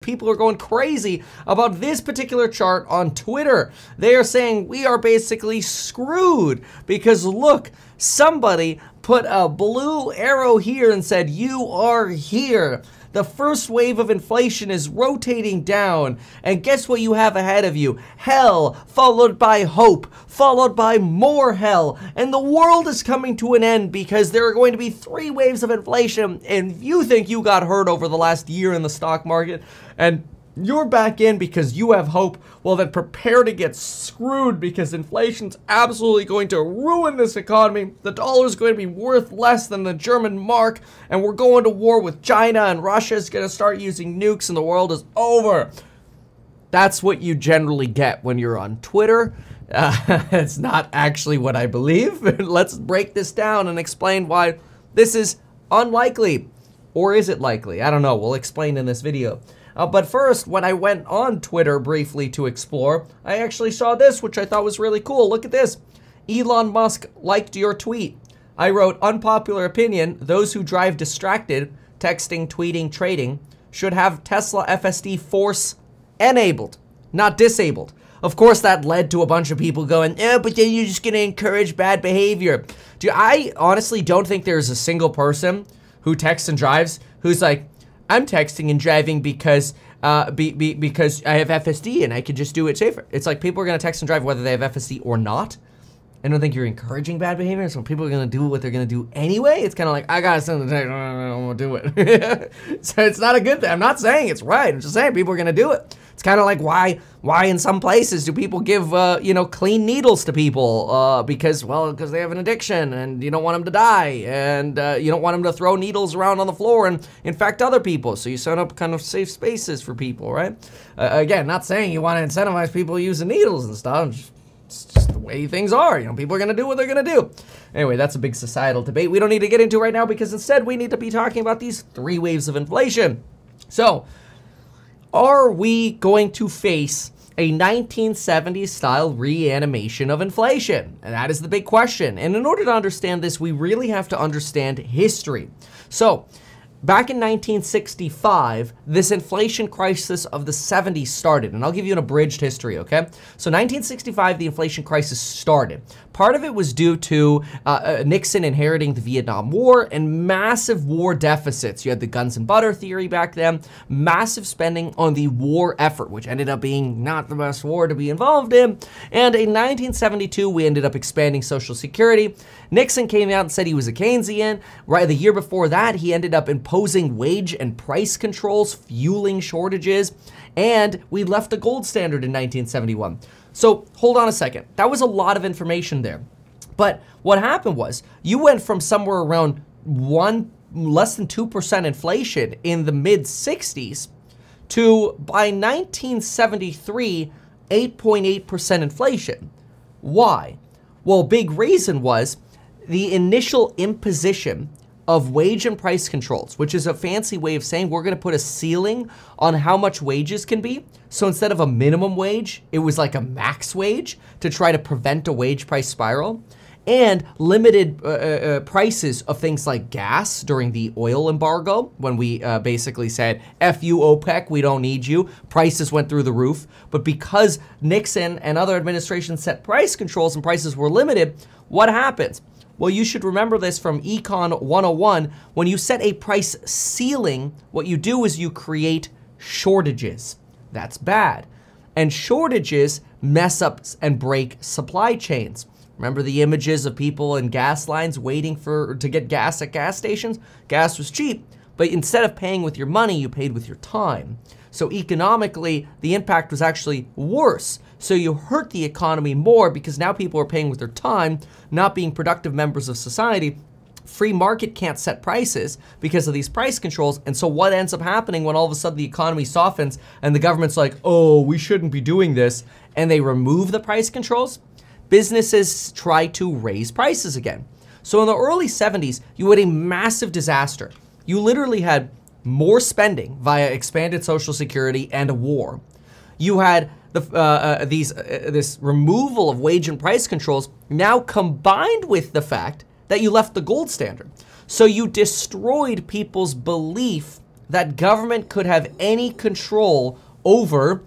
People are going crazy about this particular chart on Twitter. They are saying we are basically screwed because look, somebody put a blue arrow here and said, you are here. The first wave of inflation is rotating down, and guess what you have ahead of you? Hell, followed by hope, followed by more hell, and the world is coming to an end because there are going to be 3 waves of inflation, and if you think you got hurt over the last year in the stock market, and you're back in because you have hope, well then prepare to get screwed because inflation's absolutely going to ruin this economy. The dollar's going to be worth less than the German mark, and we're going to war with China, and Russia's going to start using nukes, and the world is over. That's what you generally get when you're on Twitter. It's not actually what I believe. Let's break this down and explain why this is unlikely. Or is it likely? I don't know. We'll explain in this video. But first, when I went on Twitter briefly to explore, I actually saw this, which I thought was really cool. Look at this. Elon Musk liked your tweet. I wrote, unpopular opinion, those who drive distracted, texting, tweeting, trading, should have Tesla FSD Force enabled, not disabled. Of course, that led to a bunch of people going, but then you're just going to encourage bad behavior. Dude, I honestly don't think there's a single person who texts and drives who's like, I'm texting and driving because because I have FSD and I can just do it safer. It's like people are going to text and drive whether they have FSD or not. I don't think you're encouraging bad behavior, so people are going to do what they're going to do anyway. It's kind of like, I got to send the text, I'm going to do it. So it's not a good thing. I'm not saying it's right. I'm just saying people are going to do it. It's kind of like why in some places do people give, clean needles to people? Because they have an addiction and you don't want them to die and you don't want them to throw needles around on the floor and infect other people. So you set up kind of safe spaces for people, right? Again, not saying you want to incentivize people using needles and stuff. It's just the way things are. People are going to do what they're going to do. Anyway, that's a big societal debate we don't need to get into right now because instead we need to be talking about these 3 waves of inflation. So, are we going to face a 1970s style reanimation of inflation? And that is the big question. And in order to understand this, we really have to understand history. So, back in 1965, this inflation crisis of the 70s started, and I'll give you an abridged history, okay? So 1965, the inflation crisis started. Part of it was due to Nixon inheriting the Vietnam War and massive war deficits. You had the guns and butter theory back then, massive spending on the war effort, which ended up being not the best war to be involved in. And in 1972, we ended up expanding Social Security. Nixon came out and said he was a Keynesian. Right, the year before that, he ended up imposing wage and price controls, fueling shortages, and we left the gold standard in 1971. So hold on a second. That was a lot of information there. But what happened was you went from somewhere around less than 2% inflation in the mid 60s to by 1973, 8.8% inflation. Why? Well, a big reason was the initial imposition of wage and price controls, which is a fancy way of saying we're going to put a ceiling on how much wages can be. So instead of a minimum wage, it was like a max wage to try to prevent a wage price spiral, and limited prices of things like gas during the oil embargo when we basically said, F you OPEC, we don't need you. Prices went through the roof. But because Nixon and other administrations set price controls and prices were limited, what happens? Well, you should remember this from Econ 101. When you set a price ceiling, what you do is you create shortages. That's bad. And shortages mess up and break supply chains. Remember the images of people in gas lines waiting to get gas at gas stations? Gas was cheap, but instead of paying with your money, you paid with your time. So economically, the impact was actually worse. So you hurt the economy more because now people are paying with their time, not being productive members of society. Free market can't set prices because of these price controls. And so what ends up happening when all of a sudden the economy softens and the government's like, oh, we shouldn't be doing this, and they remove the price controls? Businesses try to raise prices again. So in the early 70s, you had a massive disaster. You literally had more spending via expanded Social Security and a war. You had this removal of wage and price controls now combined with the fact that you left the gold standard. So you destroyed people's belief that government could have any control over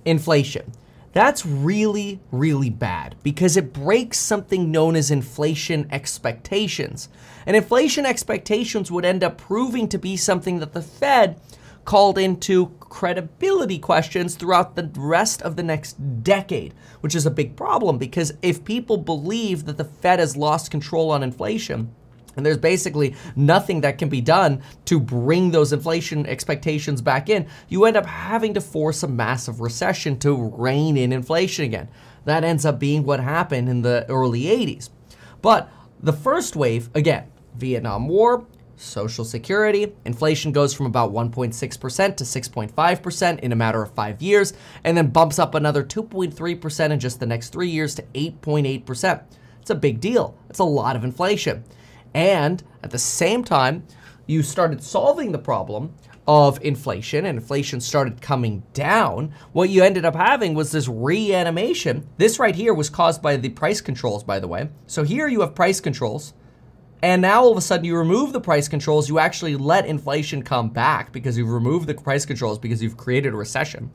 inflation. That's really, really bad because it breaks something known as inflation expectations. And inflation expectations would end up proving to be something that the Fed called into credibility questions throughout the rest of the next decade, which is a big problem because if people believe that the Fed has lost control on inflation, and there's basically nothing that can be done to bring those inflation expectations back in, you end up having to force a massive recession to rein in inflation again. That ends up being what happened in the early 80s. But the first wave, again, Vietnam War, Social Security, inflation goes from about 1.6% to 6.5% in a matter of 5 years, and then bumps up another 2.3% in just the next 3 years to 8.8%. It's a big deal. It's a lot of inflation. And at the same time, you started solving the problem of inflation and inflation started coming down. What you ended up having was this reanimation. This right here was caused by the price controls, by the way. So here you have price controls. And now all of a sudden you remove the price controls, you actually let inflation come back because you've removed the price controls because you've created a recession.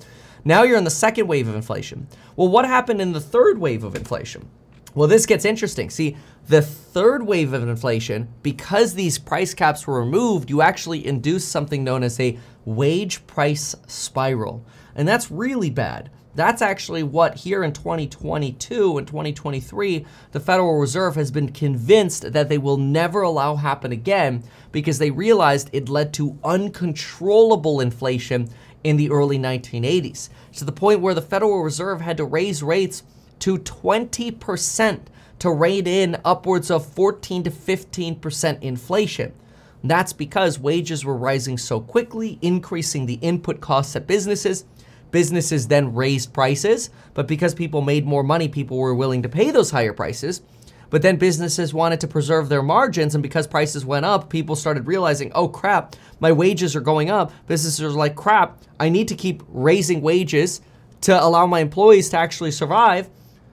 Now you're in the second wave of inflation. Well, what happened in the third wave of inflation? Well, this gets interesting. See, the third wave of inflation, because these price caps were removed, you actually induced something known as a wage price spiral. And that's really bad. That's actually what here in 2022 and 2023, the Federal Reserve has been convinced that they will never allow happen again because they realized it led to uncontrollable inflation in the early 1980s, to the point where the Federal Reserve had to raise rates to 20% to rein in upwards of 14 to 15% inflation. That's because wages were rising so quickly, increasing the input costs at businesses. Businesses then raised prices, but because people made more money, people were willing to pay those higher prices. But then businesses wanted to preserve their margins, and because prices went up, people started realizing, oh crap, my wages are going up. Businesses are like, crap, I need to keep raising wages to allow my employees to actually survive.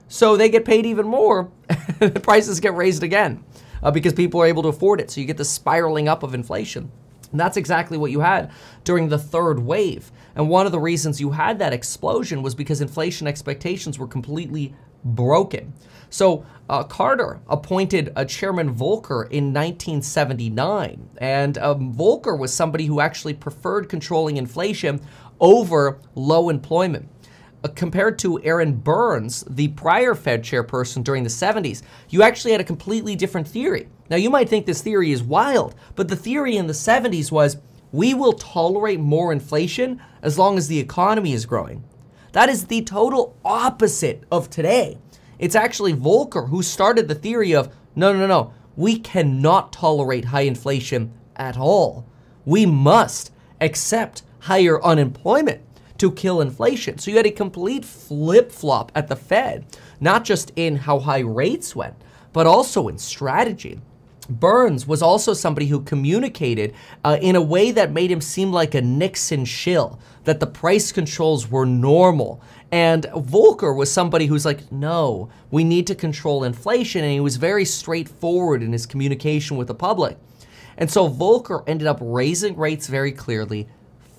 So they get paid even more, and the prices get raised again because people are able to afford it. So you get the spiraling up of inflation. And that's exactly what you had during the third wave. And one of the reasons you had that explosion was because inflation expectations were completely broken. So Carter appointed Chairman Volcker in 1979. And Volcker was somebody who actually preferred controlling inflation over low employment. Compared to Aaron Burns, the prior Fed chairperson during the 70s, you actually had a completely different theory. Now, you might think this theory is wild, but the theory in the 70s was, we will tolerate more inflation as long as the economy is growing. That is the total opposite of today. It's actually Volcker who started the theory of, no, we cannot tolerate high inflation at all. We must accept higher unemployment to kill inflation. So you had a complete flip-flop at the Fed, not just in how high rates went, but also in strategy. Burns was also somebody who communicated in a way that made him seem like a Nixon shill, that the price controls were normal. And Volcker was somebody who's like, no, we need to control inflation. And he was very straightforward in his communication with the public. And so Volcker ended up raising rates very clearly,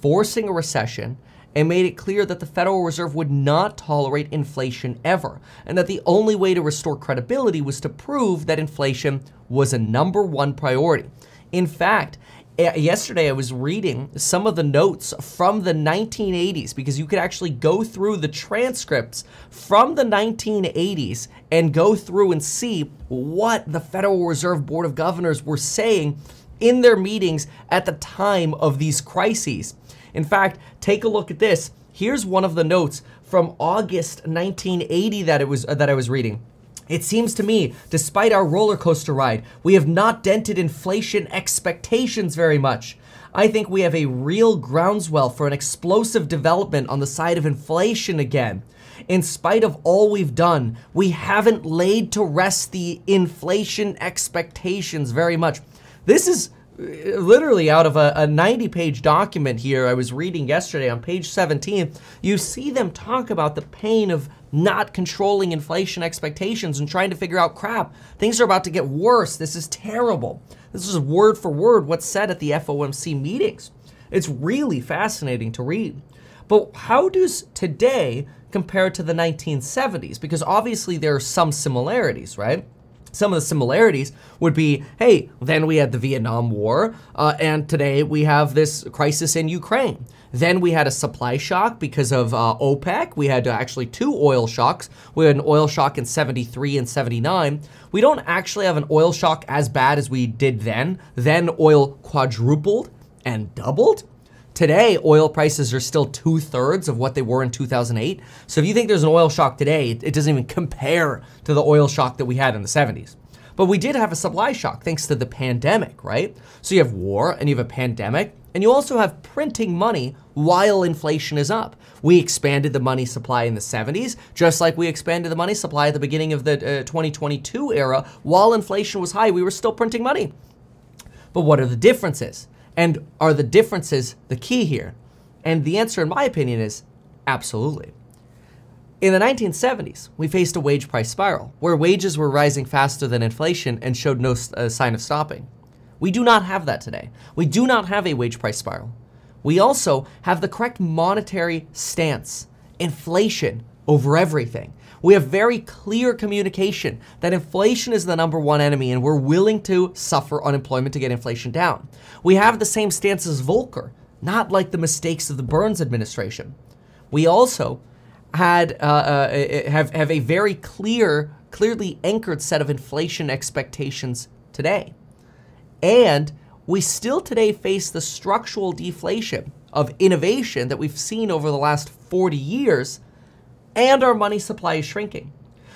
forcing a recession, and made it clear that the Federal Reserve would not tolerate inflation ever, and that the only way to restore credibility was to prove that inflation was a #1 priority. In fact, yesterday I was reading some of the notes from the 1980s, because you could actually go through the transcripts from the 1980s and go through and see what the Federal Reserve Board of Governors were saying in their meetings at the time of these crises. In fact, take a look at this. Here's one of the notes from August 1980 that I was reading. It seems to me, despite our roller coaster ride, we have not dented inflation expectations very much. I think we have a real groundswell for an explosive development on the side of inflation again. In spite of all we've done, we haven't laid to rest the inflation expectations very much. This is literally out of a 90-page document here I was reading yesterday on page 17. You see them talk about the pain of not controlling inflation expectations and trying to figure out, crap, things are about to get worse. This is terrible. This is word for word what's said at the FOMC meetings. It's really fascinating to read. But how does today compare to the 1970s? Because obviously there are some similarities, right? Some of the similarities would be, hey, then we had the Vietnam War, and today we have this crisis in Ukraine. Then we had a supply shock because of OPEC. We had actually 2 oil shocks. We had an oil shock in 73 and 79. We don't actually have an oil shock as bad as we did then. Then oil quadrupled and doubled. Today, oil prices are still 2/3 of what they were in 2008. So if you think there's an oil shock today, it doesn't even compare to the oil shock that we had in the 70s. But we did have a supply shock thanks to the pandemic, right? So you have war and you have a pandemic, and you also have printing money while inflation is up. We expanded the money supply in the 70s, just like we expanded the money supply at the beginning of the 2022 era. While inflation was high, we were still printing money. But what are the differences? And are the differences the key here? And the answer, in my opinion, is absolutely. In the 1970s, we faced a wage price spiral where wages were rising faster than inflation and showed no sign of stopping. We do not have that today. We do not have a wage price spiral. We also have the correct monetary stance, inflation over everything. We have very clear communication that inflation is the #1 enemy and we're willing to suffer unemployment to get inflation down. We have the same stance as Volcker, not like the mistakes of the Burns administration. We also have a very clearly anchored set of inflation expectations today. And we still today face the structural deflation of innovation that we've seen over the last 40 years, and our money supply is shrinking.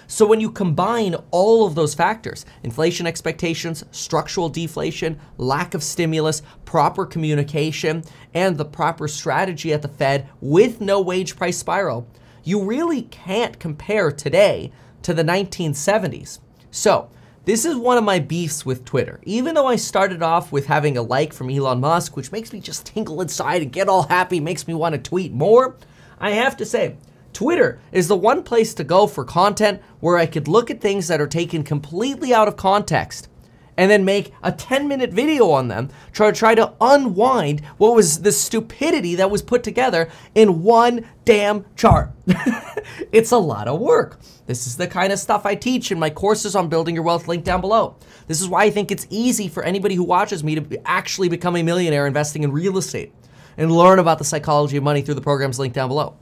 So when you combine all of those factors, inflation expectations, structural deflation, lack of stimulus, proper communication, and the proper strategy at the Fed with no wage price spiral, you really can't compare today to the 1970s. So this is one of my beefs with Twitter. Even though I started off with having a like from Elon Musk, which makes me just tingle inside and get all happy, makes me want to tweet more, I have to say, Twitter is the one place to go for content where I could look at things that are taken completely out of context and then make a 10-minute video on them, try to unwind what was the stupidity that was put together in one damn chart. It's a lot of work. This is the kind of stuff I teach in my courses on building your wealth, link down below. This is why I think it's easy for anybody who watches me to actually become a millionaire investing in real estate and learn about the psychology of money through the programs linked down below.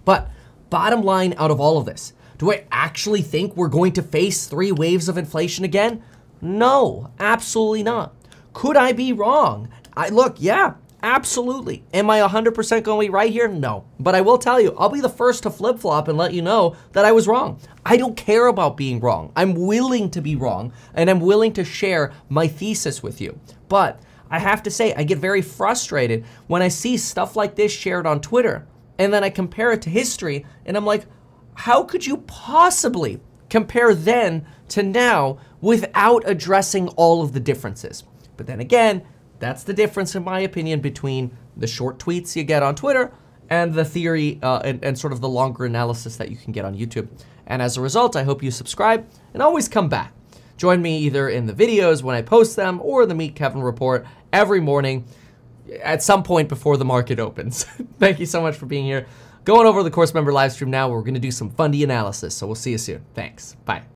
But bottom line out of all of this, do I actually think we're going to face 3 waves of inflation again? No, absolutely not. Could I be wrong? Look, yeah, absolutely. Am I 100% going to be right here? No. But I will tell you, I'll be the first to flip-flop and let you know that I was wrong. I don't care about being wrong. I'm willing to be wrong, and I'm willing to share my thesis with you. But I have to say, I get very frustrated when I see stuff like this shared on Twitter, and then I compare it to history, and I'm like, how could you possibly compare then to now without addressing all of the differences? But then again, that's the difference, in my opinion, between the short tweets you get on Twitter and the theory and sort of the longer analysis that you can get on YouTube. And as a result, I hope you subscribe and always come back. Join me either in the videos when I post them or the Meet Kevin report every morning at some point before the market opens. Thank you so much for being here. Going over the course member live stream now, where we're going to do some fundy analysis. So we'll see you soon. Thanks. Bye.